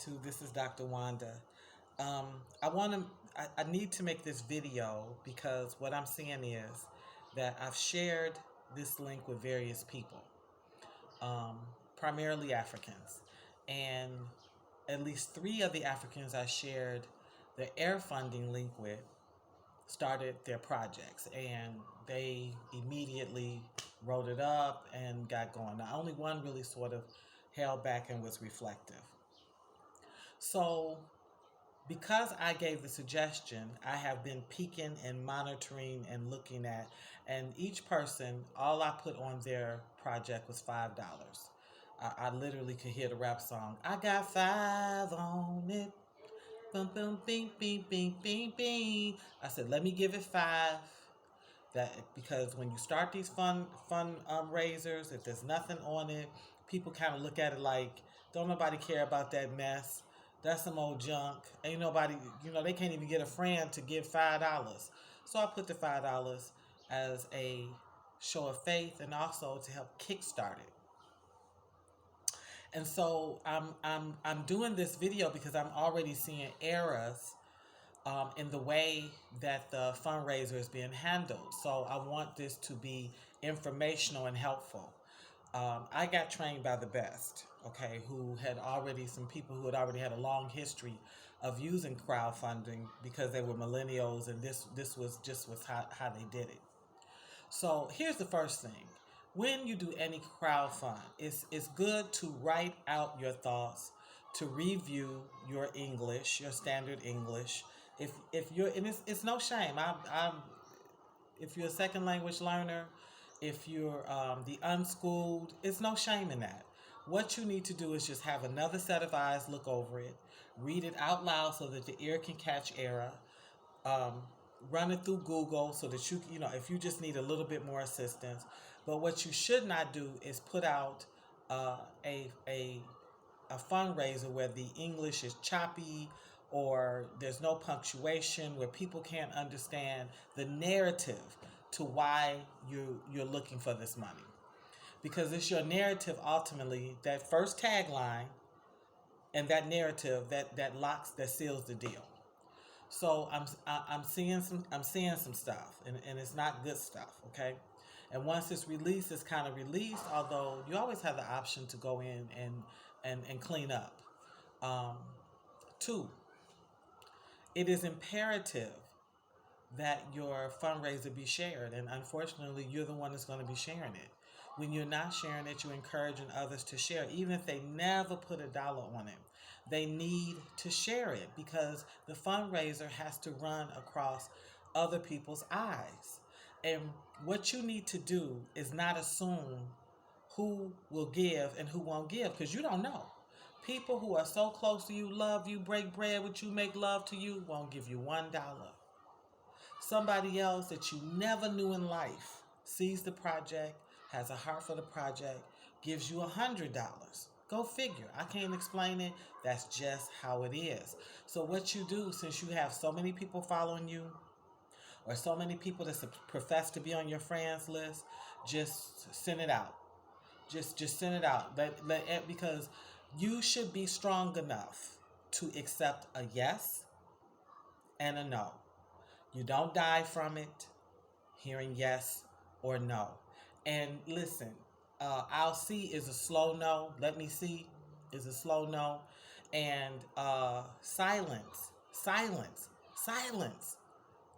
YouTube. This is Dr. Wanda. I need to make this video because what I'm seeing is that I've shared this link with various people, primarily Africans. And at least three of the Africans I shared the air funding link with started their projects, and they immediately wrote it up and got going. Now, only one really sort of held back and was reflective. So, because I gave the suggestion, I have been peeking and monitoring and looking at, and each person, all I put on their project was $5. I literally could hear the rap song. I got five on it. Boom, boom, bing, bing, bing, bing, bing. I said, let me give it five. That because when you start these fun raisers, if there's nothing on it, people kind of look at it like, don't nobody care about that mess. That's some old junk. Ain't nobody, they can't even get a friend to give $5. So I put the $5 as a show of faith and also to help kickstart it. And so I'm doing this video because I'm already seeing errors in the way that the fundraiser is being handled. So I want this to be informational and helpful. I got trained by the best, okay, some people who had already had a long history of using crowdfunding because they were millennials, and this was how they did it. So here's the first thing. When you do any crowdfund, it's good to write out your thoughts, to review your English, your standard English. If you're, and it's no shame. If you're a second language learner, if you're the unschooled, it's no shame in that. What you need to do is just have another set of eyes look over it, read it out loud so that the ear can catch error. Run it through Google so that if you just need a little bit more assistance. But what you should not do is put out a fundraiser where the English is choppy or there's no punctuation, where people can't understand the narrative to why you're looking for this money. Because it's your narrative ultimately, that first tagline and that narrative that seals the deal. So I'm seeing some stuff, and it's not good stuff, okay? And once it's released, it's kind of released, although you always have the option to go in and clean up. Two, it is imperative that your fundraiser be shared, and unfortunately you're the one that's going to be sharing it. When you're not sharing it, you're encouraging others to share, even if they never put a dollar on it. They need to share it because the fundraiser has to run across other people's eyes. And what you need to do is not assume who will give and who won't give, because you don't know. People who are so close to you, love you, break bread with you, make love to you, won't give you $1. Somebody else that you never knew in life sees the project, has a heart for the project, gives you $100. Go figure. I can't explain it. That's just how it is. So what you do, since you have so many people following you, or so many people that profess to be on your friends list, just send it out. Just send it out. Because you should be strong enough to accept a yes and a no. You don't die from it, hearing yes or no. And listen, I'll see is a slow no. Let me see is a slow no. And silence.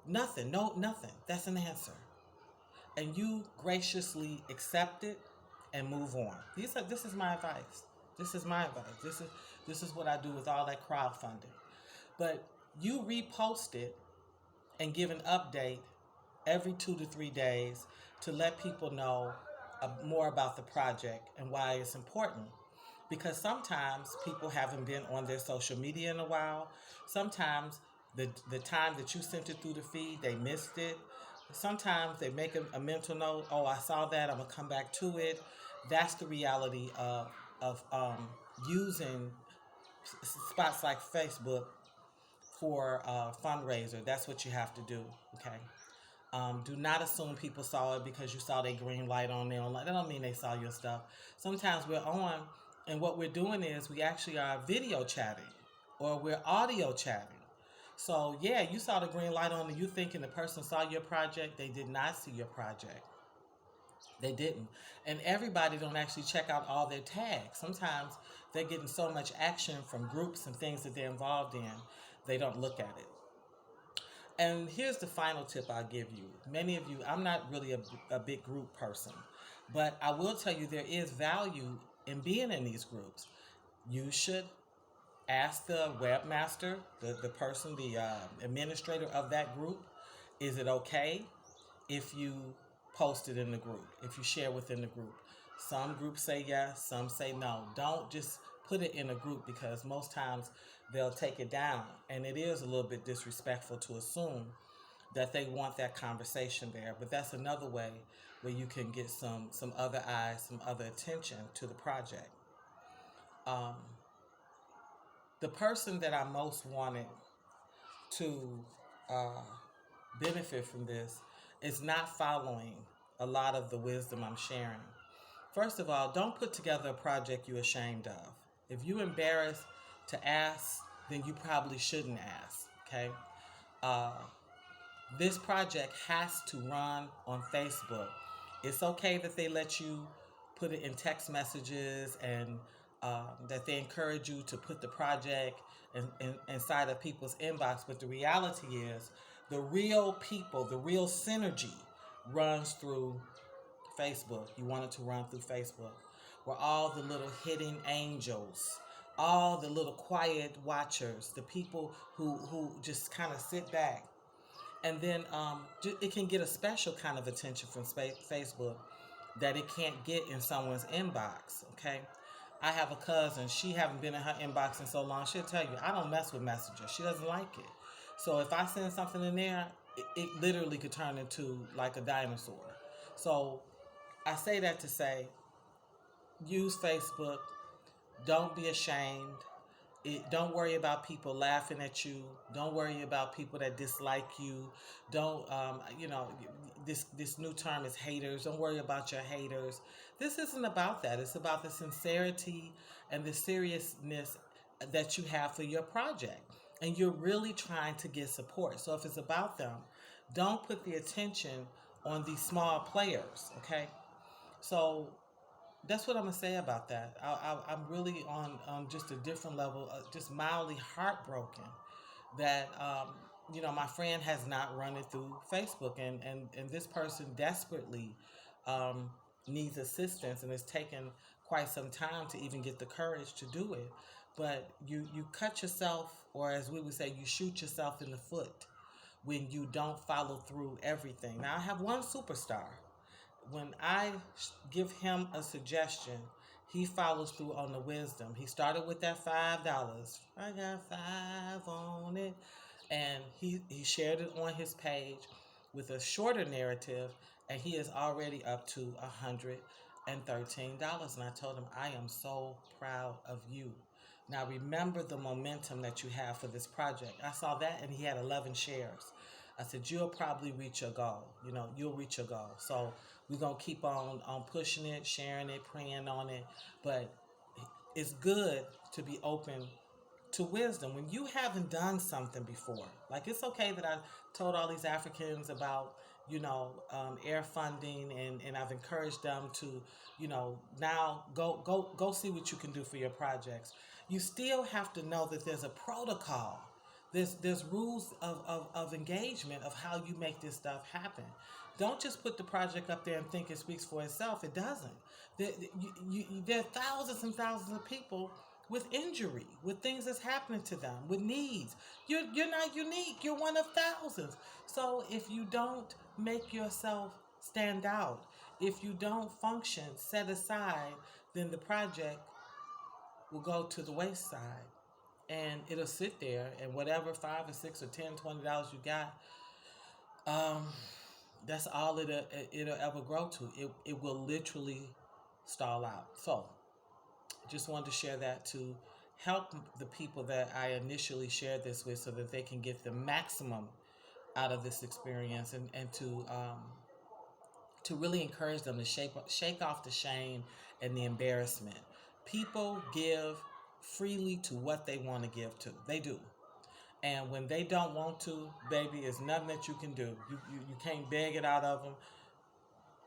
Nothing, no, nothing. That's an answer. And you graciously accept it and move on. This is my advice. This is my advice. This is what I do with all that crowdfunding. But you repost it and give an update every 2 to 3 days to let people know more about the project and why it's important. Because sometimes people haven't been on their social media in a while. Sometimes the time that you sent it through the feed, they missed it. Sometimes they make a mental note, oh, I saw that, I'm going to come back to it. That's the reality of using spots like Facebook for a fundraiser. That's what you have to do, okay? Do not assume people saw it because you saw their green light on there. That don't mean they saw your stuff. Sometimes we're on, and what we're doing is we actually are video chatting. or we're audio chatting. So yeah, you saw the green light on and you thinking the person saw your project. They did not see your project. They didn't. And everybody don't actually check out all their tags. Sometimes they're getting so much action from groups and things that they're involved in, they don't look at it. And here's the final tip I'll give you. Many of you, I'm not really a big group person, but I will tell you there is value in being in these groups. You should ask the webmaster, the person, the administrator of that group, is it okay if you post it in the group, if you share within the group? Some groups say yes, some say no. Don't just put it in a group because most times they'll take it down. And it is a little bit disrespectful to assume that they want that conversation there. But that's another way where you can get some other eyes, some other attention to the project. Um, the person that I most wanted to uh, benefit from this is not following a lot of the wisdom I'm sharing. First of all, don't put together a project you're ashamed of. If you're embarrassed to ask, then you probably shouldn't ask. Okay. Uh, this project has to run on Facebook. It's okay that they let you put it in text messages and that they encourage you to put the project inside of people's inbox. But the reality is, the real people, the real synergy runs through Facebook. You want it to run through Facebook, where all the little hidden angels, all the little quiet watchers, the people who just kind of sit back, and then it can get a special kind of attention from Facebook that it can't get in someone's inbox. Okay, I have a cousin. She haven't been in her inbox in so long. She'll tell you, I don't mess with Messenger. She doesn't like it. So if I send something in there, it literally could turn into like a dinosaur. So I say that to say, use Facebook. Don't be ashamed. Don't worry about people laughing at you. Don't worry about people that dislike you. Don't this new term is haters. Don't worry about your haters. This isn't about that. It's about the sincerity and the seriousness that you have for your project, and you're really trying to get support. So if it's about them, don't put the attention on these small players. Okay, so that's what I'm gonna say about that. I'm really on just a different level, just mildly heartbroken that my friend has not run it through Facebook, and this person desperately um, needs assistance, and it's taken quite some time to even get the courage to do it. But you cut yourself, or as we would say, you shoot yourself in the foot when you don't follow through everything. Now I have one superstar. When I give him a suggestion, he follows through on the wisdom. He started with that $5. I got five on it. And he shared it on his page with a shorter narrative, and he is already up to $113. And I told him, I am so proud of you. Now remember the momentum that you have for this project. I saw that, and he had 11 shares. I said, you'll probably reach your goal. You'll reach your goal. So we're going to keep on pushing it, sharing it, praying on it. But it's good to be open to wisdom when you haven't done something before. Like, it's okay that I told all these Africans about air funding, and I've encouraged them to now go see what you can do for your projects. You still have to know that there's a protocol. There's rules of engagement of how you make this stuff happen. Don't just put the project up there and think it speaks for itself. It doesn't. There are thousands and thousands of people with injury, with things that's happening to them, with needs. You're not unique. You're one of thousands. So if you don't make yourself stand out, if you don't function, set aside, then the project will go to the wayside, and it'll sit there, and whatever $5 or $6 or $10, $20 you got, um, that's all it'll ever grow to. It will literally stall out. So just wanted to share that to help the people that I initially shared this with, so that they can get the maximum out of this experience, and to really encourage them to shake off the shame and the embarrassment. People give freely to what they want to give to. They do. And when they don't want to, baby, it's nothing that you can do. You can't beg it out of them.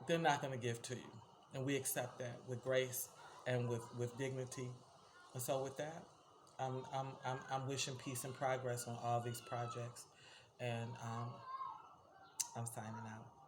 They're not going to give to you. And we accept that with grace and with dignity. And so with that, I'm wishing peace and progress on all these projects. And I'm signing out.